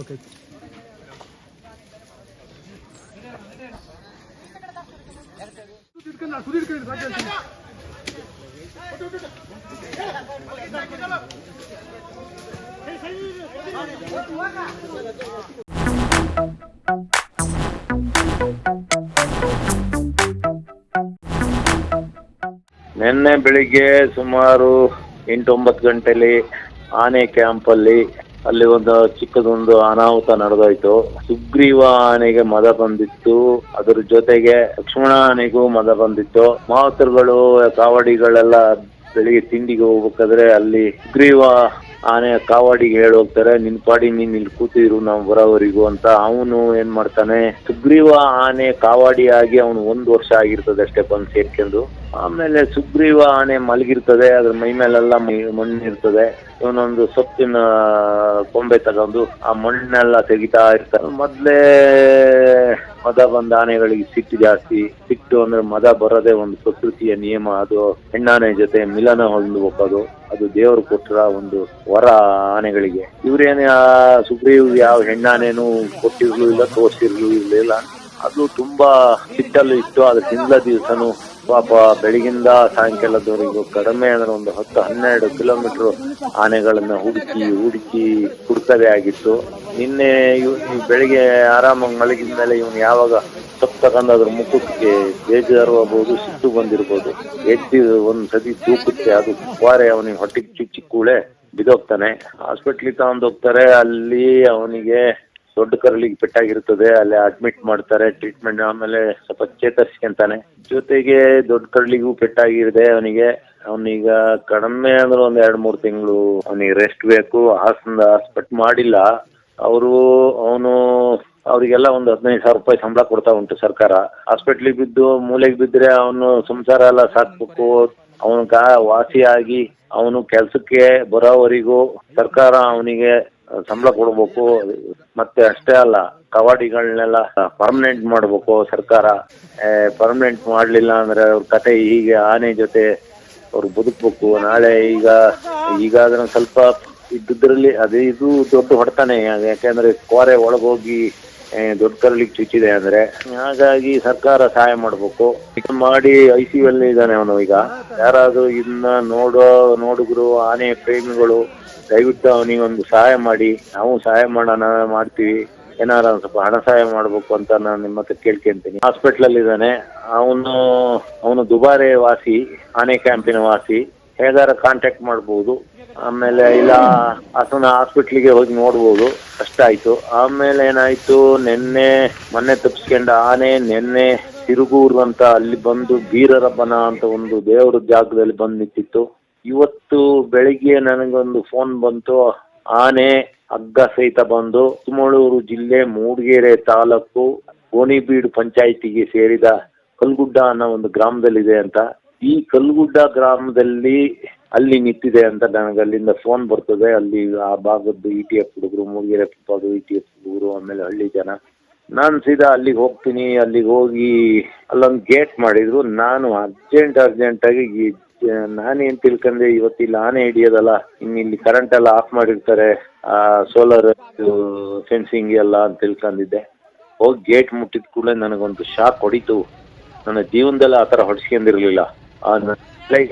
Okay. ನಿನ್ನೆ ಬೆಳಿಗ್ಗೆ ಸುಮಾರು 8-9 ಗಂಟೆಲಿ ಆನೆ ಕ್ಯಾಂಪಲ್ಲಿ ಅಲ್ಲಿ ಒಂದು ಚಿಕ್ಕದೊಂದು ಅನಾಹುತ ನಡೆದೋಯ್ತು. ಸುಗ್ರೀವ ಆನೆಗೆ ಮದ ಬಂದಿತ್ತು, ಅದ್ರ ಜೊತೆಗೆ ಲಕ್ಷ್ಮಣ ಆನೆಗೂ ಮದ ಬಂದಿತ್ತು. ಮಾವುತರುಗಳು ಕಾವಡಿಗಳೆಲ್ಲ ಬೆಳಿಗ್ಗೆ ತಿಂಡಿಗೆ ಹೋಗ್ಬೇಕಾದ್ರೆ ಅಲ್ಲಿ ಸುಗ್ರೀವ ಆನೆ ಕಾವಾಡಿಗೆ ಹೇಳೋಗ್ತಾರೆ, ನಿನ್ ಪಾಡಿ ನೀನ್ ಇಲ್ಲಿ ಕೂತಿರು ನಾವು ಬರೋವರಿಗೂ ಅಂತ. ಅವನು ಏನ್ ಮಾಡ್ತಾನೆ, ಸುಗ್ರೀವ ಆನೆ ಕಾವಾಡಿಯಾಗಿ ಅವನು 1 ವರ್ಷ ಆಗಿರ್ತದೆ ಅಷ್ಟೇ ಬಂದು ಸೇರ್ಕೊಂಡು. ಆಮೇಲೆ ಸುಗ್ರೀವ ಆನೆ ಮಲಗಿರ್ತದೆ, ಅದ್ರ ಮೈ ಮೇಲೆಲ್ಲ ಮಣ್ಣು ಇರ್ತದೆ. ಇವನೊಂದು ಸೊಪ್ಪಿನ ಕೊಂಬೆ ತಗೊಂಡು ಆ ಮಣ್ಣೆಲ್ಲ ತೆಗಿತಾ ಇರ್ತಾನೆ. ಮೊದ್ಲೇ ಮದ ಬಂದ ಆನೆಗಳಿಗೆ ಸಿಟ್ಟು ಜಾಸ್ತಿ. ಸಿಟ್ಟು ಅಂದ್ರೆ ಮದ ಬರೋದೇ ಒಂದು ಪ್ರಕೃತಿಯ ನಿಯಮ. ಅದು ಹೆಣ್ಣಾನೆ ಜೊತೆ ಮಿಲನ ಹೊಂದಬೇಕು. ಅದು ದೇವರು ಕೊಟ್ಟರ ಒಂದು ವರ ಆನೆಗಳಿಗೆ. ಇವ್ರೇನೇ ಸುಗ್ರೀವ್ ಯಾವ ಹೆಣ್ಣಾನೇನು ಕೊಟ್ಟಿರ್ಲು ಇಲ್ಲ, ತೋರಿಸಿರ್ಲು ಇಲ್ಲ. ಅದು ತುಂಬಾ ಸಿಟ್ಟಲ್ಲಿ ಇತ್ತು. ಅದ್ರ ಹಿಂದಿನ ದಿವಸನು ಪಾಪ ಬೆಳಗಿಂದ ಸಾಯಂಕಾಲದವರೆಗೂ ಕಡಿಮೆ ಅಂದ್ರೆ ಒಂದು 10-12 ಕಿಲೋಮೀಟರ್ ಆನೆಗಳನ್ನ ಹುಡುಕಿ ಹುಡುಕದೇ ಆಗಿತ್ತು. ನಿನ್ನೆ ಬೆಳಿಗ್ಗೆ ಆರಾಮಾಗಿ ಮಲಗಿದ ಮೇಲೆ ಇವನು ಯಾವಾಗ ಸೊಪ್ಪು ತಗೊಂಡು ಅದ್ರ ಮುಖಕ್ಕೆ ಬೇಜಾರು ಆಗ್ಬೋದು, ಸಿಟ್ಟು ಬಂದಿರ್ಬೋದು. ಎದ್ದು ಒಂದ್ಸತಿ ತೂಕುತ್ತೆ, ಅದು ಕ್ವಾರೆ ಅವನಿಗೆ ಹೊಟ್ಟೆಗೆ ಚುಚ್ಚಿ ಕೂಳೆ ಬಿದೋಗ್ತಾನೆ. ಹಾಸ್ಪಿಟ್ಲಿಗೆ ತಗೊಂಡೋಗ್ತಾರೆ. ಅಲ್ಲಿ ಅವನಿಗೆ ದೊಡ್ಡ ಕರಳಿಗೆ ಪೆಟ್ಟಾಗಿರ್ತದೆ. ಅಲ್ಲಿ ಅಡ್ಮಿಟ್ ಮಾಡ್ತಾರೆ, ಟ್ರೀಟ್ಮೆಂಟ್. ಆಮೇಲೆ ಸ್ವಲ್ಪ ಚೇತರಿಸ್ಕೊಂತಾನೆ. ಜೊತೆಗೆ ದೊಡ್ಡ ಕರಳಿಗೂ ಪೆಟ್ಟಾಗಿರುತ್ತೆ ಅವನಿಗೆ. ಅವನೀಗ ಕಡಿಮೆ ಅಂದ್ರೆ ಒಂದು 2-3 ತಿಂಗಳು ಅವನಿಗೆ ರೆಸ್ಟ್ ಬೇಕು. ಹಾಸ್ಪಿಟಲ್ ಮಾಡಿಲ್ಲ ಅವನು. ಅವರಿಗೆಲ್ಲ ಒಂದು 15,000 ರೂಪಾಯಿ ಸಂಬಳ ಕೊಡ್ತಾ ಉಂಟು ಸರ್ಕಾರ. ಹಾಸ್ಪಿಟ್ಲಿಗೆ ಬಿದ್ದು ಮೂಲೆಗೆ ಬಿದ್ದರೆ ಅವನು ಸಂಸಾರ ಎಲ್ಲ ಸಾಕ್ಬೇಕು. ಅವನಿಗ ವಾಸಿಯಾಗಿ ಅವನು ಕೆಲಸಕ್ಕೆ ಬರೋವರೆಗೂ ಸರ್ಕಾರ ಅವನಿಗೆ ಸಂಬಳ ಕೊಡ್ಬೇಕು. ಮತ್ತೆ ಅಷ್ಟೇ ಅಲ್ಲ, ಕವಾಡಿಗಳನ್ನೆಲ್ಲ ಪರ್ಮನೆಂಟ್ ಮಾಡ್ಬೇಕು ಸರ್ಕಾರ. ಪರ್ಮನೆಂಟ್ ಮಾಡ್ಲಿಲ್ಲ ಅಂದ್ರೆ ಅವ್ರ ಕತೆ ಹೀಗೆ ಆನೆ ಜೊತೆ ಅವ್ರು ಬದುಕ್ಬೇಕು. ನಾಳೆ ಈಗ ಅದನ್ನ ಸ್ವಲ್ಪ ಇದ್ರಲ್ಲಿ ಇದು ದೊಡ್ಡ ಹೊಡ್ತಾನೆ. ಯಾಕೆಂದ್ರೆ ಕೋರೆ ಒಳಗೋಗಿ ದೊಡ್ಡ ಕರಳಿಗೆ ಚುಚ್ಚಿದೆ ಅಂದ್ರೆ. ಹಾಗಾಗಿ ಸರ್ಕಾರ ಸಹಾಯ ಮಾಡ್ಬೇಕು. ಮಾಡಿ ICU ಅಲ್ಲಿ ಇದ್ದಾನೆ ಅವನು. ಈಗ ಯಾರಾದ್ರೂ ಇದನ್ನ ನೋಡಿದ್ರು ಆನೆ ಪ್ರೇಮಿಗಳು ದಯವಿಟ್ಟು ಅವನಿಗೆ ಒಂದು ಸಹಾಯ ಮಾಡಿ. ನಾವು ಸಹಾಯ ಮಾಡ್ತೀವಿ. ಏನಾರ ಸ್ವಲ್ಪ ಹಣ ಸಹಾಯ ಮಾಡ್ಬೇಕು ಅಂತ ನಾನು ನಿಮ್ಮ ಹತ್ರ ಕೇಳ್ಕೊಂತೀನಿ. ಹಾಸ್ಪಿಟ್ಲಲ್ಲಿ ಇದ್ದಾನೆ ಅವನು ದುಬಾರೆ ವಾಸಿ, ಆನೆ ಕ್ಯಾಂಪಿನ ವಾಸಿ. ಹೇಗಾರ ಕಾಂಟ್ಯಾಕ್ಟ್ ಮಾಡ್ಬೋದು. ಆಮೇಲೆ ಇಲ್ಲ ಹಾಸನ ಹಾಸ್ಪಿಟ್ಲಿಗೆ ಹೋಗಿ ನೋಡ್ಬೋದು. ಕಷ್ಟ ಆಯ್ತು. ಆಮೇಲೆ ಏನಾಯ್ತು, ಮೊನ್ನೆ ತಪ್ಪಿಸ್ಕೊಂಡ ಆನೆ ನಿನ್ನೆ ತಿರುಗೂರು ಅಂತ ಅಲ್ಲಿ ಬಂದು ಬೀರರಬ್ಬನ ಅಂತ ಒಂದು ದೇವರ ಜಾಗದಲ್ಲಿ ಬಂದು ನಿಂತಿತ್ತು. ಇವತ್ತು ಬೆಳಿಗ್ಗೆ ನನಗೊಂದು ಫೋನ್ ಬಂತು, ಆನೆ ಹಗ್ಗ ಸಹಿತ ಬಂದು ಚಿಕ್ಕಮಗಳೂರು ಜಿಲ್ಲೆ ಮೂಡಿಗೆರೆ ತಾಲೂಕು ಗೋಣಿಬೀಡು ಪಂಚಾಯಿತಿಗೆ ಸೇರಿದ ಕಲ್ಗುಡ್ಡ ಅನ್ನೋ ಒಂದು ಗ್ರಾಮದಲ್ಲಿದೆ ಅಂತ. ಈ ಕಲ್ಗುಡ್ಡ ಗ್ರಾಮದಲ್ಲಿ ಅಲ್ಲಿ ನಿಂತಿದೆ ಅಂತ ನನಗೆ ಅಲ್ಲಿಂದ ಫೋನ್ ಬರ್ತದೆ. ಅಲ್ಲಿ ಆ ಭಾಗದ್ದು ETF ಹುಡುಗರು, ಮೂಡಿಗೆರೆ ETF ಹುಡುಗರು, ಆಮೇಲೆ ಹಳ್ಳಿ ಜನ. ನಾನು ಸೀದಾ ಅಲ್ಲಿಗೆ ಹೋಗ್ತೀನಿ. ಅಲ್ಲಿಗೆ ಹೋಗಿ ಅಲ್ಲೊಂದು ಗೇಟ್ ಮಾಡಿದ್ರು. ನಾನು ಅರ್ಜೆಂಟಾಗಿ ನಾನೇನ್ ತಿಳ್ಕೊಂಡೆ, ಇವತ್ತಿಲ್ಲಿ ಆನೆ ಹಿಡಿಯೋದಲ್ಲ, ಇಲ್ಲಿ ಕರೆಂಟ್ ಎಲ್ಲ ಆಫ್ ಮಾಡಿರ್ತಾರೆ, ಸೋಲಾರ್ ಫೆನ್ಸಿಂಗ್ ಎಲ್ಲ ಅಂತ ತಿಳ್ಕೊಂಡಿದ್ದೆ. ಹೋಗಿ ಗೇಟ್ ಮುಟ್ಟಿದ ಕೂಡಲೇ ನನಗೊಂದು ಶಾಕ್ ಹೊಡಿತು. ನನ್ನ ಜೀವನದಲ್ಲಿ ಆ ಥರ ಹೊಡ್ಸ್ಕೊಂಡಿರ್ಲಿಲ್ಲ.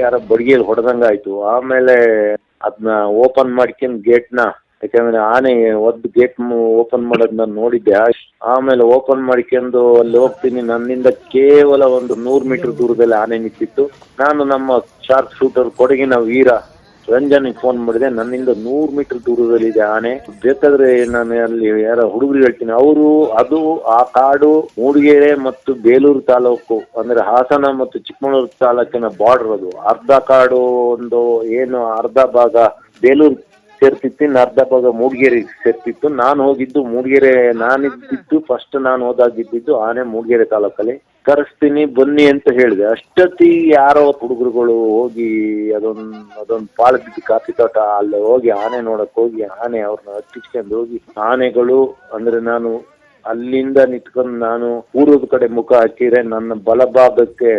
ಯಾರೋ ಬಡಿಗೆಯಲ್ಲಿ ಹೊಡೆದಂಗ ಆಯ್ತು. ಆಮೇಲೆ ಅದನ್ನ ಓಪನ್ ಮಾಡ್ಕೊಂಡು ಗೇಟ್ನ, ಯಾಕಂದ್ರೆ ಆನೆ ಗೇಟ್ ಓಪನ್ ಮಾಡೋದ್ ನಾನು ನೋಡಿದ್ದೆ. ಆಮೇಲೆ ಓಪನ್ ಮಾಡ್ಕೊಂಡು ಅಲ್ಲಿ ಹೋಗ್ತೀನಿ. ನನ್ನಿಂದ ಕೇವಲ ಒಂದು 100 ಮೀಟರ್ ದೂರದಲ್ಲಿ ಆನೆ ನಿಂತಿತ್ತು. ನಾನು ನಮ್ಮ ಶಾರ್ಪ್ ಶೂಟರ್ ಕೊಡಗಿನ ವೀರ ರಂಜನಿಗೆ ಫೋನ್ ಮಾಡಿದೆ. ನನ್ನಿಂದ 100 ಮೀಟರ್ ದೂರದಲ್ಲಿದೆ ಆನೆ. ಬೇಕಾದ್ರೆ ನಾನು ಅಲ್ಲಿ ಯಾರ ಹುಡುಗರು ಹೇಳ್ತೀನಿ. ಅದು ಆ ಕಾಡು ಮೂಡಿಗೆರೆ ಮತ್ತು ಬೇಲೂರು ತಾಲೂಕು, ಅಂದ್ರೆ ಹಾಸನ ಮತ್ತು ಚಿಕ್ಕಮಗಳೂರು ತಾಲೂಕಿನ ಬಾರ್ಡರ್. ಅದು ಅರ್ಧ ಕಾಡು, ಅರ್ಧ ಭಾಗ ಬೇಲೂರು ಸೇರ್ತಿತ್ತು, ಇನ್ನು ಅರ್ಧ ಭಾಗ ಮೂಡಿಗೆರೆ ಸೇರ್ತಿತ್ತು. ನಾನು ಹೋಗಿದ್ದು ಮೂಡಿಗೆರೆ. ಫಸ್ಟ್ ನಾನು ಹೋದಾಗಿದ್ದು ಆನೆ ಮೂಡಿಗೆರೆ ತಾಲೂಕಲ್ಲಿ. ಕರೆಸ್ತೀನಿ ಬನ್ನಿ ಅಂತ ಹೇಳಿದೆ. ಅಷ್ಟೊತ್ತಿಗೆ ಯಾರೋ ಹುಡುಗರುಗಳು ಹೋಗಿ ಅದೊಂದು ಪಾಳ ಬಿದ್ದು ಕಾಫಿ ತೋಟ ಅಲ್ಲಿ ಹೋಗಿ ಆನೆ ನೋಡಕ್ ಹೋಗಿ ಆನೆ ಅವ್ರನ್ನ ಹತ್ತಿಸ್ಕೊಂಡು ಹೋಗಿ ಆನೆಗಳು ಅಂದ್ರೆ ನಾನು ಅಲ್ಲಿಂದ ನಿಂತ್ಕೊಂಡು ನಾನು ಪೂರ್ವದ ಕಡೆ ಮುಖ ಹಾಕಿದ್ರೆ ನನ್ನ ಬಲಭಾಗಕ್ಕೆ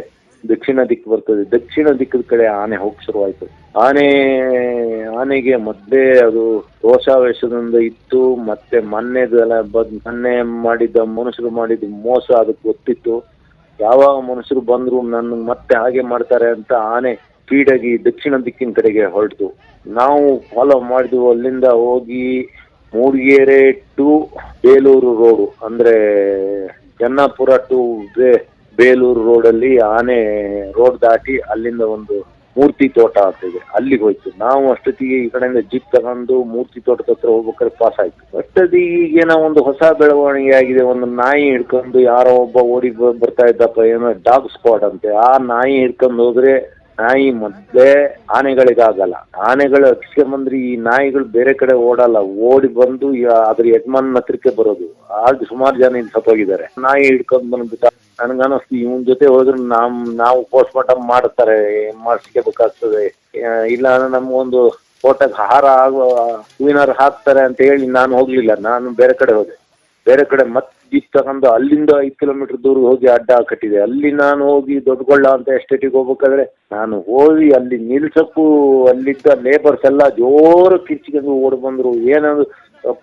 ದಕ್ಷಿಣ ದಿಕ್ಕು ಬರ್ತದೆ. ದಕ್ಷಿಣ ದಿಕ್ಕದ ಕಡೆ ಆನೆ ಹೋಗಿ ಶುರುವಾಯ್ತು. ಆನೆಗೆ ಮೊದಲೇ ಅದು ರೋಷಾವೇಶದಿಂದ ಇತ್ತು. ಮತ್ತೆ ಮೊನ್ನೆ ಮಾಡಿದ್ದ ಮನುಷ್ಯರು ಮಾಡಿದ ಮೋಸ ಅದಕ್ಕೆ ಗೊತ್ತಿತ್ತು. ಯಾವಾಗ ಮನುಷ್ಯರು ಬಂದ್ರು ನನ್ನ ಮತ್ತೆ ಹಾಗೆ ಮಾಡ್ತಾರೆ ಅಂತ ಆನೆ ಸ್ಪೀಡಾಗಿ ದಕ್ಷಿಣ ದಿಕ್ಕಿನ ಕಡೆಗೆ ಹೊರಟು. ನಾವು ಫಾಲೋ ಮಾಡಿದ್ವು. ಅಲ್ಲಿಂದ ಹೋಗಿ ಮೂಡಿಗೆರೆ ಟು ಬೇಲೂರು ರೋಡು, ಅಂದ್ರೆ ಜನ್ನಾಪುರ ಟು ಬೇಲೂರು ರೋಡಲ್ಲಿ ಆನೆ ರೋಡ್ ದಾಟಿ ಅಲ್ಲಿಂದ ಒಂದು ಮೂರ್ತಿ ತೋಟ ಆಗ್ತಿದೆ, ಅಲ್ಲಿಗೆ ಹೋಯ್ತು. ನಾವು ಅಷ್ಟೊತ್ತಿಗೆ ಈ ಕಡೆಯಿಂದ ಜೀಪ್ ತಗೊಂಡು ಮೂರ್ತಿ ತೋಟದ ಹತ್ರ ಹೋಗ್ಬೇಕಾದ್ರೆ ಪಾಸ್ ಆಯ್ತು. ಅಷ್ಟೊತ್ತಿಗೆ ಈಗೇನೋ ಒಂದು ಹೊಸ ಬೆಳವಣಿಗೆ ಆಗಿದೆ. ಒಂದು ನಾಯಿ ಹಿಡ್ಕೊಂಡು ಯಾರೋ ಒಬ್ಬ ಓಡಿ ಬರ್ತಾ ಇದ್ದಪ್ಪ, ಏನೋ ಡಾಗ್ ಸ್ಕ್ವಾಡ್ ಅಂತೆ. ಆ ನಾಯಿ ಹಿಡ್ಕೊಂಡು ಹೋದ್ರೆ ನಾಯಿ ಮೊದಲೇ ಆನೆಗಳಿಗಾಗಲ್ಲ. ಆನೆಗಳು ಹಚ್ಕೊಂಡ್ಬಂದ್ರೆ ಈ ನಾಯಿಗಳು ಬೇರೆ ಕಡೆ ಓಡಲ್ಲ, ಓಡಿ ಬಂದು ಅದ್ರ ಯಜಮಾನ್ ಹತ್ರಕ್ಕೆ ಬರೋದು. ಆಗ ಸುಮಾರು ಜನ ಇಲ್ಲಿ ಸತ್ತೋಗಿದ್ದಾರೆ. ನಾಯಿ ಹಿಡ್ಕೊಂಡ್ ಬಂದ್ಬಿಟ್ಟ. ನನ್ಗನ್ನಿಸ್ತು ಇವನ್ ಜೊತೆ ಹೋದ್ರೆ ನಾವು ಪೋಸ್ಟ್ ಮಾರ್ಟಮ್ ಮಾಡ್ತಾರೆ, ಮಾಡಿಸ್ಕೋಬೇಕಾಗ್ತದೆ. ಇಲ್ಲ ಅಂದ್ರೆ ನಮ್ಗೊಂದು ಫೋಟೋಗೆ ಹೂವಿನಾರ ಹಾಕ್ತಾರೆ ಅಂತ ಹೇಳಿ ನಾನು ಹೋಗ್ಲಿಲ್ಲ. ನಾನು ಬೇರೆ ಕಡೆ ಹೋದೆ. ಬೇರೆ ಕಡೆ ಮತ್ತೆ ಜೀಪ್ ತಗೊಂಡು ಅಲ್ಲಿಂದ 5 ಕಿಲೋಮೀಟರ್ ದೂರ ಹೋಗಿ ಅಡ್ಡ ಕಟ್ಟಿದೆ. ಅಲ್ಲಿ ನಾನು ಹೋಗಿ ದೊಡ್ಡಗೊಳ್ಳ ಅಂತ ಎಸ್ಟೇಟಿಗೆ ಹೋಗ್ಬೇಕಾದ್ರೆ ನಾನು ಹೋಗಿ ಅಲ್ಲಿ ನಿಲ್ಸಕ್ಕೂ ಅಲ್ಲಿದ್ದ ಲೇಬರ್ಸ್ ಎಲ್ಲ ಜೋರು ಕಿರ್ಚಿಕೊಂಡು ಓಡ್ ಬಂದ್ರು. ಏನದು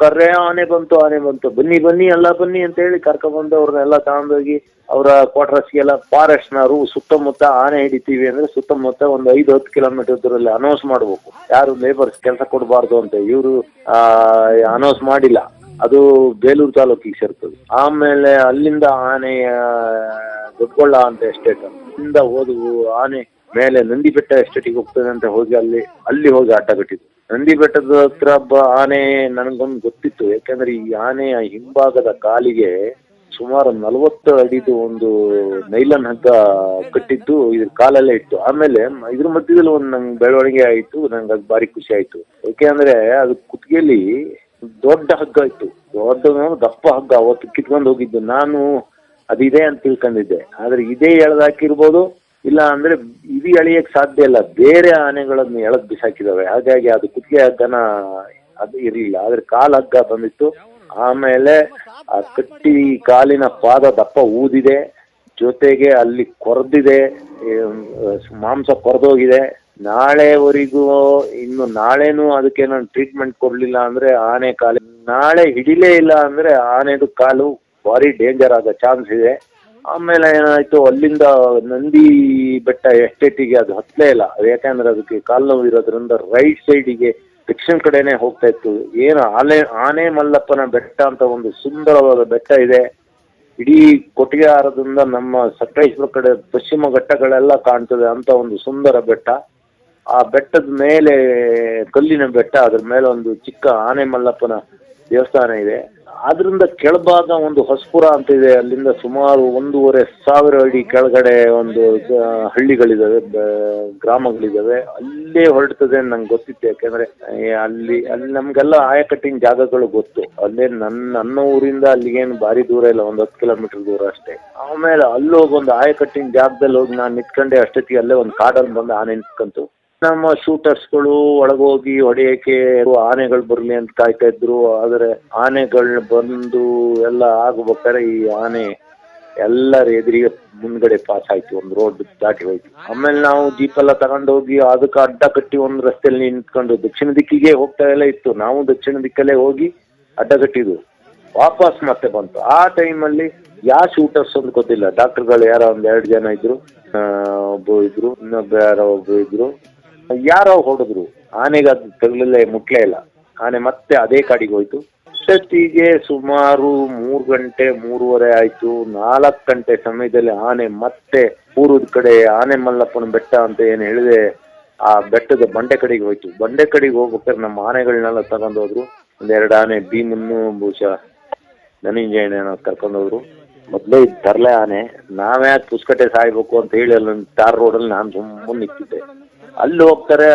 ಕರ್ರೆ ಆನೆ ಬಂತು, ಬನ್ನಿ ಎಲ್ಲ ಬನ್ನಿ ಅಂತ ಹೇಳಿ ಕರ್ಕೊಂಡ್ಬಂದು ಅವ್ರನ್ನೆಲ್ಲ ತಗೊಂಡೋಗಿ ಅವರ ಕ್ವಾರ್ಟರ್ಸ್ಗೆಲ್ಲ ಫಾರೆಸ್ಟ್ನವರು ಸುತ್ತಮುತ್ತ ಆನೆ ಹಿಡಿತೀವಿ ಅಂದ್ರೆ ಸುತ್ತಮುತ್ತ ಒಂದು 5-10 ಕಿಲೋಮೀಟರ್ ದೂರಲ್ಲಿ ಅನೌನ್ಸ್ ಮಾಡ್ಬೇಕು, ಯಾರು ಲೇಬರ್ಸ್ ಕೆಲಸ ಕೊಡಬಾರ್ದು ಅಂತ. ಇವರು ಅನೌನ್ಸ್ ಮಾಡಿಲ್ಲ. ಅದು ಬೇಲೂರು ತಾಲೂಕಿಗೆ ಸೇರ್ತದೆ. ಆಮೇಲೆ ಅಲ್ಲಿಂದ ಆನೆಯ ದೊಡ್ಡಗೊಳ್ಳ ಅಂತ ಎಸ್ಟೇಟ್, ಅಲ್ಲಿಂದ ಹೋದವು. ಆನೆ ಮೇಲೆ ನಂದಿ ಬೆಟ್ಟ ಎಸ್ಟೇಟಿಗೆ ಹೋಗ್ತದೆ ಅಂತ ಹೋಗಿ ಅಲ್ಲಿ ಹೋಗಿ ಅಡ್ಡ ಕಟ್ಟಿದ್ವು. ನಂದಿ ಬೆಟ್ಟದ ಹತ್ರ ಆನೆ ನನಗೊಂದು ಗೊತ್ತಿತ್ತು. ಯಾಕಂದ್ರೆ ಈ ಆನೆಯ ಹಿಂಭಾಗದ ಕಾಲಿಗೆ ಸುಮಾರು 40 ಅಡಿದು ಒಂದು ನೈಲನ್ ಹಗ್ಗ ಕಟ್ಟಿದ್ದು ಇದ್ರ ಕಾಲಲ್ಲೇ ಇತ್ತು. ಆಮೇಲೆ ಇದ್ರ ಮಧ್ಯದಲ್ಲಿ ಒಂದು ನಂಗೆ ಬೆಳವಣಿಗೆ ಆಯ್ತು. ನಂಗೆ ಅದು ಭಾರಿ ಖುಷಿ ಆಯ್ತು. ಯಾಕೆಂದ್ರೆ ಅದು ಕುತ್ತಿಗೆಯಲ್ಲಿ ದೊಡ್ಡ ಹಗ್ಗ ಇತ್ತು, ದಪ್ಪ ಹಗ್ಗ. ಅವತ್ತು ಕಿತ್ಕೊಂಡು ಹೋಗಿದ್ದು ನಾನು ಅದಿದೆ ಅಂತ ತಿಳ್ಕೊಂಡಿದ್ದೆ. ಆದ್ರೆ ಇದೇ ಎಳೆದಾಕಿರ್ಬೋದು, ಇಲ್ಲ ಅಂದ್ರೆ ಇದು ಎಳೆಯಕ್ ಸಾಧ್ಯ ಇಲ್ಲ. ಬೇರೆ ಆನೆಗಳನ್ನು ಎಳೆದ್ ಬಿಸಾಕಿದಾವೆ. ಹಾಗಾಗಿ ಅದು ಕುತ್ತಿಗೆ ಹಗ್ಗನ ಅದು ಇರ್ಲಿಲ್ಲ. ಆದ್ರೆ ಕಾಲ್ ಹಗ್ಗ ಬಂದಿತ್ತು. ಆಮೇಲೆ ಆ ಕಟ್ಟಿ ಕಾಲಿನ ಪಾದ ದಪ್ಪ ಊದಿದೆ, ಜೊತೆಗೆ ಅಲ್ಲಿ ಕೊರ್ದಿದೆ, ಮಾಂಸ ಕೊರ್ದೋಗಿದೆ. ನಾಳೆವರೆಗೂ ನಾಳೆನೂ ಅದಕ್ಕೆ ನಾನು ಟ್ರೀಟ್ಮೆಂಟ್ ಕೊಡ್ಲಿಲ್ಲ ಅಂದ್ರೆ ಆನೆ ಕಾಲು ನಾಳೆ ಹಿಡಿಲೇ ಇಲ್ಲ ಅಂದ್ರೆ ಆನೆದು ಕಾಲು ಭಾರಿ ಡೇಂಜರ್ ಆಗೋ ಚಾನ್ಸ್ ಇದೆ. ಆಮೇಲೆ ಏನಾಯ್ತು, ಅಲ್ಲಿಂದ ನಂದಿ ಬೆಟ್ಟ ಎಸ್ಟೇಟಿಗೆ ಅದು ಹತ್ತಲೇ ಇಲ್ಲ. ಯಾಕಂದ್ರೆ ಅದಕ್ಕೆ ಕಾಲು ನೋವು ಇರೋದ್ರಿಂದ ರೈಟ್ ಸೈಡಿಗೆ ದಕ್ಷಿಣ ಕಡೆನೆ ಹೋಗ್ತಾ ಇತ್ತು. ಏನು ಆನೆ ಮಲ್ಲಪ್ಪನ ಬೆಟ್ಟ ಅಂತ ಒಂದು ಸುಂದರವಾದ ಬೆಟ್ಟ ಇದೆ. ಇಡೀ ಕೊಟ್ಟಿಗೆಹಾರದಿಂದ ನಮ್ಮ ಸಕಲೇಶ್ವರ ಕಡೆ ಪಶ್ಚಿಮ ಘಟ್ಟಗಳೆಲ್ಲ ಕಾಣ್ತದೆ ಅಂತ ಒಂದು ಸುಂದರ ಬೆಟ್ಟ. ಆ ಬೆಟ್ಟದ ಮೇಲೆ ಕಲ್ಲಿನ ಬೆಟ್ಟ, ಅದ್ರ ಮೇಲೆ ಒಂದು ಚಿಕ್ಕ ಆನೆ ಮಲ್ಲಪ್ಪನ ದೇವಸ್ಥಾನ ಇದೆ. ಆದ್ರಿಂದ ಕೆಳಭಾಗ ಒಂದು ಹೊಸಪುರ ಅಂತ ಇದೆ. ಅಲ್ಲಿಂದ ಸುಮಾರು 1,500 ಅಡಿ ಕೆಳಗಡೆ ಒಂದು ಹಳ್ಳಿಗಳಿದಾವೆ, ಗ್ರಾಮಗಳಿದಾವೆ. ಅಲ್ಲೇ ಹೊರಡ್ತದೆ ನಂಗೆ ಗೊತ್ತಿತ್ತು. ಯಾಕೆಂದ್ರೆ ಅಲ್ಲಿ ನಮ್ಗೆಲ್ಲ ಆಯಕಟ್ಟಿನ ಜಾಗಗಳು ಗೊತ್ತು. ಅಲ್ಲೇ ನನ್ನ ಊರಿಂದ ಅಲ್ಲಿಗೇನು ಭಾರಿ ದೂರ ಇಲ್ಲ, ಒಂದು 10 ಕಿಲೋಮೀಟರ್ ದೂರ ಅಷ್ಟೇ. ಆಮೇಲೆ ಅಲ್ಲೋಗಿ ಒಂದು ಆಯಕಟ್ಟಿನ ಜಾಗದಲ್ಲಿ ಹೋಗಿ ನಾನು ನಿಂತ್ಕೊಂಡೆ. ಅಷ್ಟೊತ್ತಿಗೆ ಅಲ್ಲೇ ಒಂದು ಕಾಡಲ್ಲಿ ಬಂದು ಆನೆ ನಿಂತ್ಕೊಂತು. ನಮ್ಮ ಶೂಟರ್ಸ್ಗಳು ಒಳಗೋಗಿ ಹೊಡೆಯಕ್ಕೆ ಆನೆಗಳು ಬರ್ಲಿ ಅಂತ ಕಾಯ್ತಾ ಇದ್ರು. ಆದ್ರೆ ಆನೆಗಳು ಬಂದು ಎಲ್ಲ ಆಗ್ಬೇಕಾದ್ರೆ ಈ ಆನೆ ಎಲ್ಲರ ಎದುರಿಗೆ ಮುಂದ್ಗಡೆ ಪಾಸ್ ಆಯ್ತು, ಒಂದು ರೋಡ್ ದಾಟಿ ಹೋಯ್ತು. ಆಮೇಲೆ ನಾವು ಜೀಪ್ ಎಲ್ಲ ತಗೊಂಡೋಗಿ ಅದಕ್ಕೆ ಅಡ್ಡ ಕಟ್ಟಿ ಒಂದು ರಸ್ತೆಯಲ್ಲಿ ನಿಂತ್ಕೊಂಡು ದಕ್ಷಿಣ ದಿಕ್ಕಿಗೆ ಹೋಗ್ತಾ ಎಲ್ಲ ಇತ್ತು. ನಾವು ದಕ್ಷಿಣ ದಿಕ್ಕಲ್ಲೇ ಹೋಗಿ ಅಡ್ಡ ಕಟ್ಟಿದ್ವು. ವಾಪಸ್ ಮತ್ತೆ ಬಂತು. ಆ ಟೈಮಲ್ಲಿ ಯಾವ ಶೂಟರ್ಸ್ ಅಂತ ಗೊತ್ತಿಲ್ಲ. ಡಾಕ್ಟರ್ಗಳು ಯಾರೋ 1-2 ಜನ ಇದ್ರು, ಒಬ್ಬ ಇದ್ರು, ಇನ್ನೊಬ್ಬ ಒಬ್ರು ಇದ್ರು. ಯಾರೋ ಹೊಡೆದ್ರು. ಆನೆಗೆ ಅದು ತಗಲಲ್ಲೇ ಮುಟ್ಲೇ ಇಲ್ಲ. ಆನೆ ಮತ್ತೆ ಅದೇ ಕಾಡಿಗೆ ಹೋಯ್ತು. ಅಷ್ಟೊತ್ತಿಗೆ ಸುಮಾರು 3 ಗಂಟೆ 3:30 ಆಯ್ತು. 4 ಗಂಟೆ ಸಮಯದಲ್ಲಿ ಆನೆ ಮತ್ತೆ ಪೂರ್ವದ ಕಡೆ ಆನೆ ಮಲ್ಲಪ್ಪನ ಬೆಟ್ಟ ಅಂತ ಏನು ಹೇಳಿದೆ ಆ ಬೆಟ್ಟದ ಬಂಡೆ ಕಡೆಗೆ ಹೋಯ್ತು. ಬಂಡೆ ಕಡೆಗೆ ಹೋಗ್ಬೇಕಾದ್ರೆ ನಮ್ಮ ಆನೆಗಳನ್ನೆಲ್ಲ ತಗೊಂಡು ಹೋದ್ರು. 1-2 ಆನೆ ಭೀಮನ್ನು ಬಹುಶಃ ಧನಂಜಯನ ಕರ್ಕೊಂಡೋದ್ರು. ಮೊದಲೇ ಇದು ತರಲೆ ಆನೆ, ನಾವ್ಯಾಕೆ ಪುಸ್ಕಟೆ ಸಾಯ್ಬೇಕು ಅಂತ ಹೇಳಿ ಅಲ್ಲೊಂದು ಟಾರ್ ರೋಡಲ್ಲಿ ನಾನು ಸುಮ್ಮನೆ ನಿಂತಿದ್ದೆ. ಅಲ್ಲಿ ಹೋಗ್ತಾರೆ.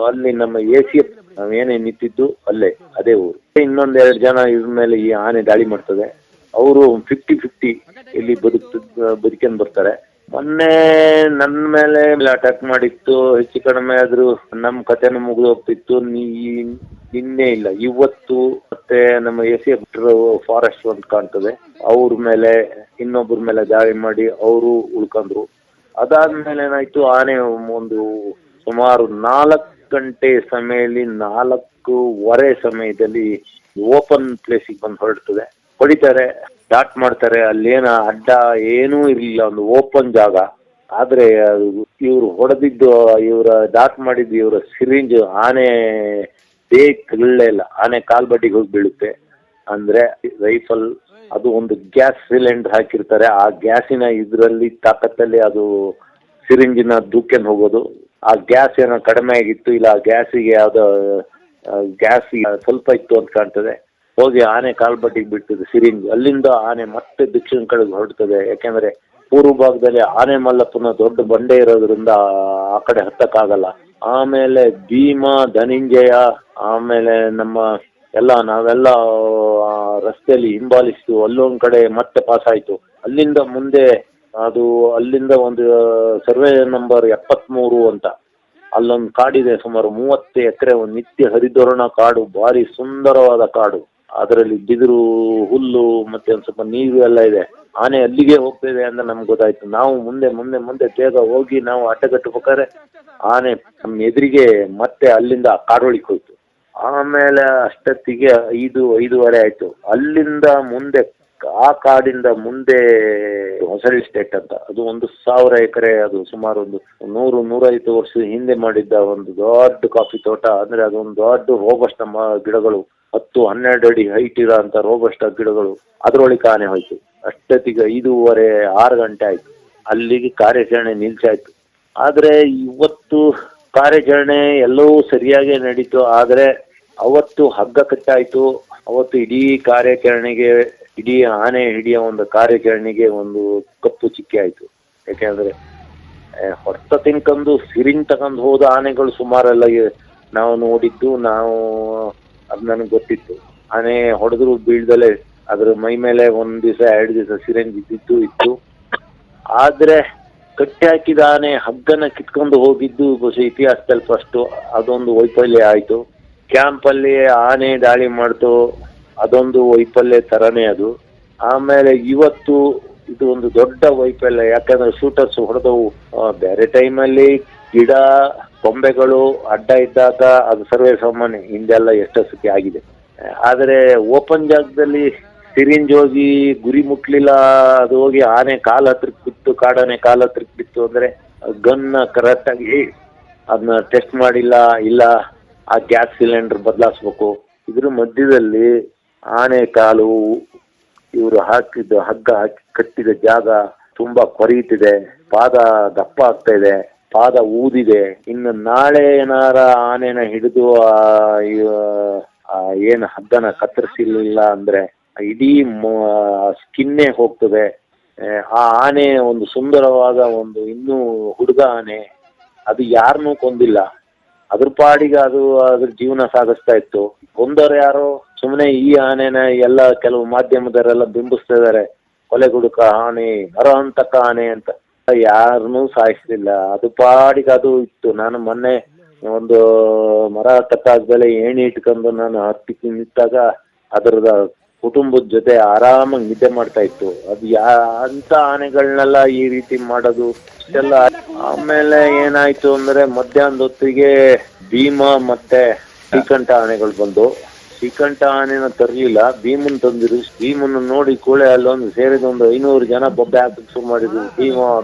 ಅಲ್ಲಿ ನಮ್ಮ ACF ನಾವೇನೇ ನಿಂತಿದ್ದು ಅಲ್ಲೇ ಅದೇ ಊರು. ಇನ್ನೊಂದ್ 2 ಜನ ಇದ್ರ ಮೇಲೆ ಈ ಆನೆ ದಾಳಿ ಮಾಡ್ತದೆ. ಅವರು 50-50 ಇಲ್ಲಿ ಬದುಕೊಂಡ್ ಬರ್ತಾರೆ. ಮೊನ್ನೆ ನನ್ನ ಮೇಲೆ ಅಟ್ಯಾಕ್ ಮಾಡಿತ್ತು. ಹೆಚ್ಚು ಕಡಿಮೆ ಆದ್ರೂ ನಮ್ ಕಥೆನ ಮುಗಿದು ಹೋಗ್ತಿತ್ತು. ನಿನ್ನೆ ಇಲ್ಲ ಇವತ್ತು ಮತ್ತೆ ನಮ್ಮ ACF ಫಾರೆಸ್ಟ್ ಅಂತ ಕಾಣ್ತದೆ, ಅವ್ರ ಮೇಲೆ ಇನ್ನೊಬ್ಬರ ಮೇಲೆ ದಾಳಿ ಮಾಡಿ ಅವರು ಉಳ್ಕೊಂಡ್ರು. ಅದಾದ್ಮೇಲೆ ಏನಾಯ್ತು, ಆನೆ ಒಂದು ಸುಮಾರು 4 ಗಂಟೆ ಸಮಯದಲ್ಲಿ 4:15 ಸಮಯದಲ್ಲಿ ಓಪನ್ ಪ್ಲೇಸಿಗೆ ಬಂದು ಹೊರಡ್ತದೆ. ಹೊಡಿತಾರೆ, ಸ್ಟಾರ್ಟ್ ಮಾಡ್ತಾರೆ. ಅಲ್ಲೇನ ಅಡ್ಡ ಏನೂ ಇರಲಿಲ್ಲ, ಒಂದು ಓಪನ್ ಜಾಗ. ಆದ್ರೆ ಇವ್ರು ಹೊಡೆದಿದ್ದು, ಇವರ ಡಾಟ್ ಮಾಡಿದ್ದು ಇವರ ಸಿರಿಂಜ್ ಆನೆ ಬೇಗ ತಗೊಳ್ಳೇ ಇಲ್ಲ. ಆನೆ ಕಾಲ್ಬಡ್ಡಿಗೆ ಹೋಗಿ ಬೀಳುತ್ತೆ. ಅಂದ್ರೆ ರೈಫಲ್ ಅದು ಒಂದು ಗ್ಯಾಸ್ ಸಿಲಿಂಡರ್ ಹಾಕಿರ್ತಾರೆ, ಆ ಗ್ಯಾಸಿನ ಇದರಲ್ಲಿ ತಾಕತ್ತಲ್ಲಿ ಅದು ಸಿರಿಂಜಿನ ದೂಕ್ಕೊಂಡು ಹೋಗೋದು. ಆ ಗ್ಯಾಸ್ ಏನೋ ಕಡಿಮೆ ಆಗಿತ್ತು, ಇಲ್ಲ ಆ ಗ್ಯಾಸಿಗೆ ಯಾವ್ದೋ ಗ್ಯಾಸ್ ಸ್ವಲ್ಪ ಇತ್ತು ಅಂತ ಕಾಣ್ತದೆ. ಹೋಗಿ ಆನೆ ಕಾಲ್ಬಡ್ಡಿಗೆ ಬಿಡ್ತದೆ ಸಿರಿಂಜ್. ಅಲ್ಲಿಂದ ಆನೆ ಮತ್ತೆ ದಕ್ಷಿಣ ಕಡೆಗೆ ಹೊರಡ್ತದೆ. ಯಾಕೆಂದ್ರೆ ಪೂರ್ವ ಭಾಗದಲ್ಲಿ ಆನೆ ಮಲ್ಲಪ್ಪನ ದೊಡ್ಡ ಬಂಡೆ ಇರೋದ್ರಿಂದ ಆ ಕಡೆ ಹತ್ತಕ್ಕಾಗಲ್ಲ. ಆಮೇಲೆ ಭೀಮ, ಧನಂಜಯ, ಆಮೇಲೆ ನಾವೆಲ್ಲ ರಸ್ತೆಯಲ್ಲಿ ಹಿಂಬಾಲಿಸಿತು. ಅಲ್ಲೊಂದ್ ಕಡೆ ಮತ್ತೆ ಪಾಸ್ ಆಯ್ತು. ಅಲ್ಲಿಂದ ಮುಂದೆ ಅಲ್ಲಿಂದ ಒಂದು ಸರ್ವೆ ನಂಬರ್ 73 ಅಂತ ಅಲ್ಲೊಂದು ಕಾಡಿದೆ, ಸುಮಾರು 30 ಎಕರೆ, ಒಂದು ನಿತ್ಯ ಹರಿದ್ವರ್ಣ ಕಾಡು, ಭಾರಿ ಸುಂದರವಾದ ಕಾಡು. ಅದರಲ್ಲಿ ಬಿದಿರು, ಹುಲ್ಲು, ಮತ್ತೆ ಒಂದು ಸ್ವಲ್ಪ ನೀರು ಎಲ್ಲ ಇದೆ. ಆನೆ ಅಲ್ಲಿಗೆ ಹೋಗ್ತಿದೆ ಅಂತ ನಮ್ಗೆ ಗೊತ್ತಾಯ್ತು. ನಾವು ಮುಂದೆ ಮುಂದೆ ಮುಂದೆ ಬೇಗ ಹೋಗಿ ನಾವು ಅಡ್ಡಗಟ್ಟಬೇಕಾದ್ರೆ ಆನೆ ನಮ್ಮ ಎದುರಿಗೆ ಮತ್ತೆ ಅಲ್ಲಿಂದ ಕಾಡೊಳಿಗೆ ಹೋಯ್ತು. ಆಮೇಲೆ ಅಷ್ಟೊತ್ತಿಗೆ 5:30 ಆಯ್ತು. ಅಲ್ಲಿಂದ ಮುಂದೆ ಆ ಕಾಡಿಂದ ಮುಂದೆ ಹೊಸಳ್ಳಿ ಸ್ಟೇಟ್ ಅಂತ, ಅದು 1,000 ಎಕರೆ, ಅದು ಸುಮಾರು ಒಂದು 100-105 ವರ್ಷದ ಹಿಂದೆ ಮಾಡಿದ್ದ ಒಂದು ದೊಡ್ಡ ಕಾಫಿ ತೋಟ. ಅಂದ್ರೆ ಅದೊಂದು ದೊಡ್ಡ ರೋಬಸ್ಟ ಗಿಡಗಳು, 10-12 ಅಡಿ ಹೈಟ್ ಇರೋ ಅಂತ ರೋಬಸ್ಟ ಗಿಡಗಳು. ಅದ್ರೊಳಗೆ ಆನೆ ಹೋಯ್ತು. ಅಷ್ಟೊತ್ತಿಗೆ 5:30-6 ಗಂಟೆ ಆಯ್ತು. ಅಲ್ಲಿಗೆ ಕಾರ್ಯಾಚರಣೆ ನಿಲ್ಸಾಯ್ತು. ಆದ್ರೆ ಇವತ್ತು ಕಾರ್ಯಾಚರಣೆ ಎಲ್ಲವೂ ಸರಿಯಾಗಿ ನಡೀತು. ಆದ್ರೆ ಅವತ್ತು ಹಗ್ಗ ಕಟ್ಟಾಯ್ತು. ಅವತ್ತು ಇಡೀ ಆನೆ ಹಿಡಿಯೋ ಒಂದು ಕಾರ್ಯಾಚರಣೆಗೆ ಒಂದು ಕಪ್ಪು ಚಿಕ್ಕಿ ಆಯ್ತು. ಯಾಕೆಂದ್ರೆ ಹೊತ್ತ ತಿನ್ಕೊಂಡು ಸಿರಿಂಗ್ ತಗೊಂಡು ಹೋದ ಆನೆಗಳು ಸುಮಾರೆಲ್ಲ ನಾವು ನೋಡಿದ್ದು. ಅದು ನನಗೆ ಗೊತ್ತಿತ್ತು. ಆನೆ ಹೊಡೆದ್ರು ಬೀಳ್ದಲೆ ಅದ್ರ ಮೈ ಮೇಲೆ 1 ದಿವಸ 2 ದಿವಸ ಸಿರಿಂಜ್ ಇತ್ತು. ಆದ್ರೆ ಕಟ್ಟಿ ಹಾಕಿದ ಆನೆ ಹಗ್ಗನ ಕಿತ್ಕೊಂಡು ಹೋಗಿದ್ದು ಬಹುಶಃ ಇತಿಹಾಸದಲ್ಲಿ ಫಸ್ಟ್. ಅದೊಂದು ವೈಫಲ್ಯ ಆಯ್ತು. ಕ್ಯಾಂಪಲ್ಲಿ ಆನೆ ದಾಳಿ ಮಾಡ್ತು, ಅದೊಂದು ವೈಫಲ್ಯ ತರನೇ ಅದು. ಆಮೇಲೆ ಇವತ್ತು ಇದು ಒಂದು ದೊಡ್ಡ ವೈಫಲ್ಯ. ಯಾಕಂದ್ರೆ ಶೂಟರ್ಸ್ ಹೊಡೆದವು. ಬೇರೆ ಟೈಮಲ್ಲಿ ಗಿಡ ಕೊಂಬೆಗಳು ಅಡ್ಡ ಇದ್ದಾಗ ಅದು ಸರ್ವೇ ಸಾಮಾನ್ಯ, ಹಿಂದೆಲ್ಲ ಎಷ್ಟೋ ಸತಿ ಆಗಿದೆ. ಆದರೆ ಓಪನ್ ಜಾಗದಲ್ಲಿ ಸಿರಿಂಜ್ ಹೋಗಿ ಗುರಿ ಮುಟ್ಲಿಲ್ಲ, ಅದು ಹೋಗಿ ಆನೆ ಕಾಲ್ ಹತ್ರಕ್ಕೆ ಬಿತ್ತು, ಕಾಡಾನೆ ಕಾಲ್ ಹತ್ರಕ್ಕೆ ಬಿತ್ತು ಅಂದ್ರೆ ಗನ್ನ ಕರೆಕ್ಟಾಗಿ ಅದನ್ನ ಟೆಸ್ಟ್ ಮಾಡಿಲ್ಲ, ಇಲ್ಲ ಆ ಗ್ಯಾಸ್ ಸಿಲಿಂಡರ್ ಬದಲಾಯಿಸ್ಬೇಕು. ಇದ್ರ ಮಧ್ಯದಲ್ಲಿ ಆನೆ ಕಾಲು ಇವರು ಹಾಕಿದ ಹಗ್ಗ ಹಾಕಿ ಕಟ್ಟಿದ ಜಾಗ ತುಂಬಾ ಕೊರೀತಿದೆ, ಪಾದ ದಪ್ಪ ಆಗ್ತಾ ಇದೆ, ಪಾದ ಊದಿದೆ. ಇನ್ನು ನಾಳೆ ಏನಾರ ಆನೆನ ಹಿಡಿದು ಏನು ಹಗ್ಗನ ಕತ್ತರಿಸಿಲ್ಲ ಅಂದ್ರೆ ಇಡೀ ಸ್ಕಿನ್ನೇ ಹೋಗ್ತದೆ. ಆ ಆನೆ ಒಂದು ಸುಂದರವಾದ ಒಂದು ಇನ್ನೂ ಹುಡುಗ ಆನೆ, ಅದು ಯಾರನ್ನೂ ಕೊಂದಿಲ್ಲ, ಅದ್ರ ಪಾಡಿಗೆ ಅದ್ರ ಜೀವನ ಸಾಗಿಸ್ತಾ ಇತ್ತು. ಕೊಂದವರು ಯಾರೋ ಸುಮ್ಮನೆ ಈ ಆನೆನ ಎಲ್ಲ ಕೆಲವು ಮಾಧ್ಯಮದವರೆಲ್ಲ ಬಿಂಬಿಸ್ತಾ ಇದಾರೆ, ಕೊಲೆಗುಡುಕ ಆನೆ, ನರಹಂತಕ ಆನೆ ಅಂತ. ಯಾರನ್ನೂ ಸಾಯಿಸ್ಲಿಲ್ಲ, ಅದು ಪಾಡಿಗೆ ಅದು ಇತ್ತು. ನಾನು ಮೊನ್ನೆ ಒಂದು ಮರ ತಕ್ಕಾಗ್ದಲೆ ಏಣಿ ಇಟ್ಕೊಂಡು ನಾನು ಹತ್ತಿ ನಿಂತಾಗ ಅದರದ ಕುಟುಂಬದ ಜೊತೆ ಆರಾಮಾಗಿ ನಿದ್ದೆ ಮಾಡ್ತಾ ಇತ್ತು. ಅದು ಅಂತ ಆನೆಗಳನ್ನೆಲ್ಲ ಈ ರೀತಿ ಮಾಡೋದು ಇಷ್ಟೆಲ್ಲ. ಆಮೇಲೆ ಏನಾಯ್ತು ಅಂದ್ರೆ ಮಧ್ಯಾಹ್ನದ ಹೊತ್ತಿಗೆ ಭೀಮ ಮತ್ತೆ ಶ್ರೀಕಂಠ ಆನೆಗಳು ಬಂದು, ಶ್ರೀಕಂಠ ಆನೆನ ತರಲಿಲ್ಲ, ಭೀಮನ್ ತಂದಿರು. ಭೀಮನ್ನು ನೋಡಿ ಕೂಳೆ ಅಲ್ಲೊಂದು ಸೇರಿದ ಒಂದು 500 ಜನ ಬೊಬ್ಬೆ ಹಾಕಕ್ಕೆ ಶುರು ಮಾಡಿದ್ರು,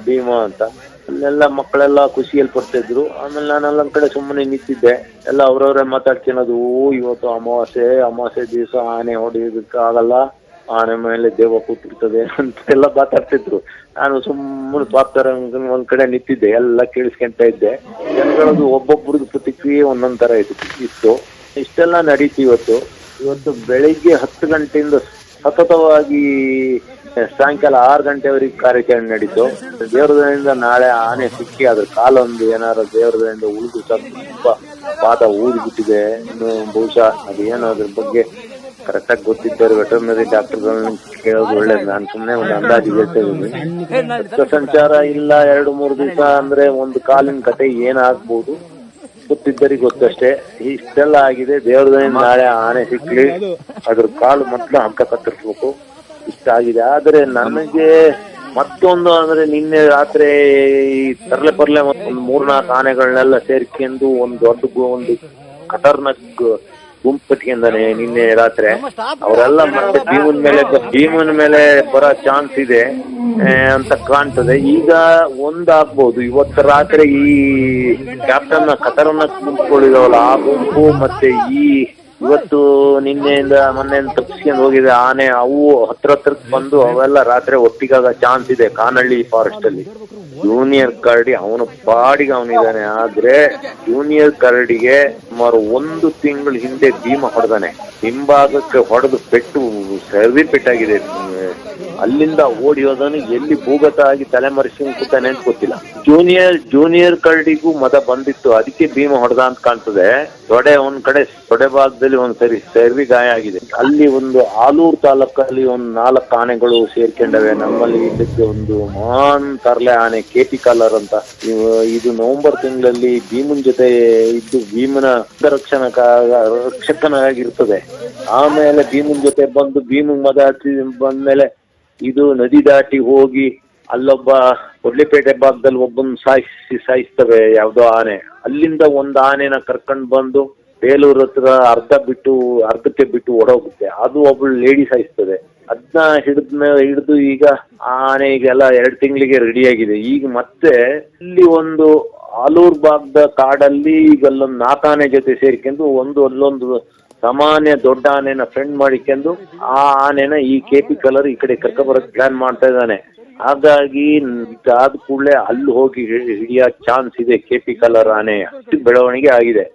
ಭೀಮ ಅಂತ. ಅಲ್ಲೆಲ್ಲ ಮಕ್ಕಳೆಲ್ಲ ಖುಷಿಯಲ್ಲಿ ಪಡ್ತಿದ್ರು. ಆಮೇಲೆ ನಾನು ಅಲ್ಲೊಂದ್ ಕಡೆ ಸುಮ್ಮನೆ ನಿಂತಿದ್ದೆ. ಎಲ್ಲ ಅವ್ರವ್ರೆ ಮಾತಾಡ್ತಿರೋದು, ಇವತ್ತು ಅಮಾವಾಸ್ಯೆ ದಿವಸ ಆನೆ ಹೊಡೆಯೋದಕ್ಕೆ ಆಗಲ್ಲ, ಆನೆ ಮೇಲೆ ದೇವ ಕೂತಿರ್ತದೆ ಅಂತೆಲ್ಲ ಮಾತಾಡ್ತಿದ್ರು. ನಾನು ಸುಮ್ಮನೆ ಪಾಪ್ತಾರ ಒಂದ್ ಕಡೆ ನಿಂತಿದ್ದೆ, ಎಲ್ಲ ಕೇಳಿಸ್ಕೊಂತ ಇದ್ದೆ. ಜನಗಳದು ಒಬ್ಬೊಬ್ರದ್ದು ಪ್ರತಿಕ್ರಿಯೆ ಒಂದೊಂದ್ ತರ ಇತ್ತು. ಇಷ್ಟೆಲ್ಲ ನಡೀತು ಇವತ್ತು ಬೆಳಿಗ್ಗೆ 10 ಗಂಟೆಯಿಂದ ಸತತವಾಗಿ ಸಾಯಂಕಾಲ 6 ಗಂಟೆವರೆಗೆ ಕಾರ್ಯಾಚರಣೆ ನಡೀತು. ದೇವ್ರದಿಂದ ನಾಳೆ ಆನೆ ಸಿಕ್ಕಿ ಅದ್ರ ಕಾಲೊಂದು ಏನಾರ ದೇವ್ರದಿಂದ ಉಳಿದು ಸ್ವಲ್ಪ ಪಾದ ಊದ್ಬಿಟ್ಟಿದೆ. ಇನ್ನು ಬಹುಶಃ ಅದೇನೋ ಅದ್ರ ಬಗ್ಗೆ ಕರೆಕ್ಟಾಗಿ ಗೊತ್ತಿದ್ದಾರೆ ವೆಟರ್ನರಿ ಡಾಕ್ಟರ್ಗಳನ್ನ ಕೇಳೋದು ಒಳ್ಳೇದು. ನಾನು ಸುಮ್ಮನೆ ಒಂದು ಅಂದಾಜು ಹೇಳ್ತಾ ಇದ್ದೀನಿ. ರಕ್ತ ಸಂಚಾರ ಇಲ್ಲ 2-3 ದಿವಸ ಅಂದ್ರೆ ಒಂದು ಕಾಲಿನ ಕತೆ ಏನಾಗ್ಬೋದು ಗೊತ್ತಿದ್ದರಿಗೆ ಗೊತ್ತಷ್ಟೇ. ಇಷ್ಟೆಲ್ಲ ಆಗಿದೆ. ದೇವ್ರದಿಂದ ನಾಳೆ ಆನೆ ಸಿಕ್ಲಿ, ಅದ್ರ ಕಾಲು ಮೊದ್ಲು ಹಗ್ಗ ಕತ್ತರಿಸ್ಬೇಕು, ಇಷ್ಟ ಆಗಿದೆ. ಆದ್ರೆ ನನಗೆ ಮತ್ತೊಂದು ಅಂದ್ರೆ ನಿನ್ನೆ ರಾತ್ರಿ ಈ ತರ್ಲೆ ಪರ್ಲೆ ಒಂದು 3-4 ಆನೆಗಳನ್ನೆಲ್ಲ ಸೇರ್ಕೊಂಡು ಒಂದು ದೊಡ್ಡ ಒಂದು ಖತರ್ನಾಕ್ ಗುಂಪು ಕಟ್ಕೊಂಡಾನೆ ನಿನ್ನೆ ರಾತ್ರಿ. ಅವರೆಲ್ಲ ಮತ್ತೆ ಭೀಮನ್ ಮೇಲೆ ಬರೋ ಚಾನ್ಸ್ ಇದೆ ಅಂತ ಕಾಣ್ತದೆ. ಈಗ ಒಂದಾಗ್ಬೋದು ಇವತ್ತು ರಾತ್ರಿ ಈ ಕ್ಯಾಪ್ಟನ್ ಖತರ್ನಾಕ್ ಗುಂಪುಗಳಿದಾವಲ್ಲ ಆ ಗುಂಪು ಮತ್ತೆ ಇವತ್ತು ನಿನ್ನೆಯಿಂದ ಮೊನ್ನೆಯಿಂದ ತಪ್ಪಿಸ್ಕೊಂಡು ಹೋಗಿದೆ ಆನೆ, ಅವು ಹತ್ರಕ್ಕೆ ಬಂದು ಅವೆಲ್ಲ ರಾತ್ರಿ ಒಟ್ಟಿಗಾಗ ಚಾನ್ಸ್ ಇದೆ ಕಾನಹಳ್ಳಿ ಫಾರೆಸ್ಟ್ ಅಲ್ಲಿ. ಜೂನಿಯರ್ ಕರಡಿ ಅವನ ಪಾಡಿಗೆ ಅವನಿದ್ದಾನೆ. ಆದ್ರೆ ಜೂನಿಯರ್ ಕರಡಿಗೆ ಸುಮಾರು 1 ತಿಂಗಳ ಹಿಂದೆ ಭೀಮ ಹೊಡೆದಾನೆ. ಹಿಂಭಾಗಕ್ಕೆ ಹೊಡೆದು ಪೆಟ್ಟು ಸರಿ ಪೆಟ್ಟಾಗಿದೆ. ಅಲ್ಲಿಂದ ಓಡಿ ಹೋದನು ಎಲ್ಲಿ ಭೂಗತ ಆಗಿ ತಲೆಮರೆಸ್ಕೊಂಡು ಕೂತಾನೆ ಅಂತ ಗೊತ್ತಿಲ್ಲ. ಜೂನಿಯರ್ ಕರಡಿಗೂ ಮದ ಬಂದಿತ್ತು, ಅದಕ್ಕೆ ಭೀಮ ಹೊಡೆದ ಅಂತ ಕಾಣ್ತದೆ. ಒಂದ್ ಕಡೆ ತೊಡೆ ಭಾಗದಲ್ಲಿ ಒಂದ್ಸರಿ ಸರ್ವಿ ಗಾಯ ಆಗಿದೆ. ಅಲ್ಲಿ ಒಂದು ಆಲೂರು ತಾಲೂಕಲ್ಲಿ 4 ಆನೆಗಳು ಸೇರ್ಕೊಂಡವೆ. ನಮ್ಮಲ್ಲಿ ಇದಕ್ಕೆ ಒಂದು ಮಹಾನ್ ತರ್ಲೆ ಆನೆ KP ಕಾಲರ್ ಅಂತ. ಇದು ನವೆಂಬರ್ ತಿಂಗಳಲ್ಲಿ ಭೀಮನ್ ಜೊತೆ ಇದ್ದು ಭೀಮನ ರಕ್ಷಕನಾಗಿರ್ತದೆ. ಆಮೇಲೆ ಭೀಮನ್ ಜೊತೆ ಬಂದು ಭೀಮನ್ ಮದ ಹಚ್ಚಿ ಬಂದ್ಮೇಲೆ ಇದು ನದಿ ದಾಟಿ ಹೋಗಿ ಅಲ್ಲೊಬ್ಬ ಕೊಡ್ಲಿಪೇಟೆ ಭಾಗದಲ್ಲಿ ಒಬ್ಬನ್ ಸಾಯಿಸ್ತವೆ ಯಾವ್ದೋ ಆನೆ. ಅಲ್ಲಿಂದ ಒಂದು ಆನೆನ ಕರ್ಕೊಂಡ್ ಬಂದು ಬೇಲೂರ್ ಹತ್ರ ಅರ್ಧಕ್ಕೆ ಬಿಟ್ಟು ಓಡೋಗುತ್ತೆ. ಅದು ಒಬ್ಬಳು ಲೇಡಿ ಸಾಯಿಸ್ತದೆ. ಅದನ್ನ ಹಿಡಿದು ಈಗ ಆನೆಗೆಲ್ಲ 2 ತಿಂಗಳಿಗೆ ರೆಡಿ ಆಗಿದೆ. ಈಗ ಮತ್ತೆ ಇಲ್ಲಿ ಒಂದು ಆಲೂರ್ ಭಾಗದ ಕಾಡಲ್ಲಿ ಈಗ ಅಲ್ಲೊಂದು 4 ಆನೆ ಜೊತೆ ಸೇರ್ಕೊಂಡು ಅಲ್ಲೊಂದು ಸಾಮಾನ್ಯ ದೊಡ್ಡ ಆನೆನ ಫ್ರೆಂಡ್ ಮಾಡಿಕೊಂಡು ಆ ಆನೆನ ಈ KP ಕಲರ್ ಈ ಕಡೆ ಕರ್ಕೊಬರಕ್ ಪ್ಲಾನ್ ಮಾಡ್ತಾ ಇದ್ದಾನೆ. ಹಾಗಾಗಿ ಆದ ಕೂಡಲೇ ಅಲ್ಲಿ ಹೋಗಿ ಹಿಡಿಯೋ ಚಾನ್ಸ್ ಇದೆ KP ಕಲರ್ ಆನೆ. ಬೆಳವಣಿಗೆ ಆಗಿದೆ.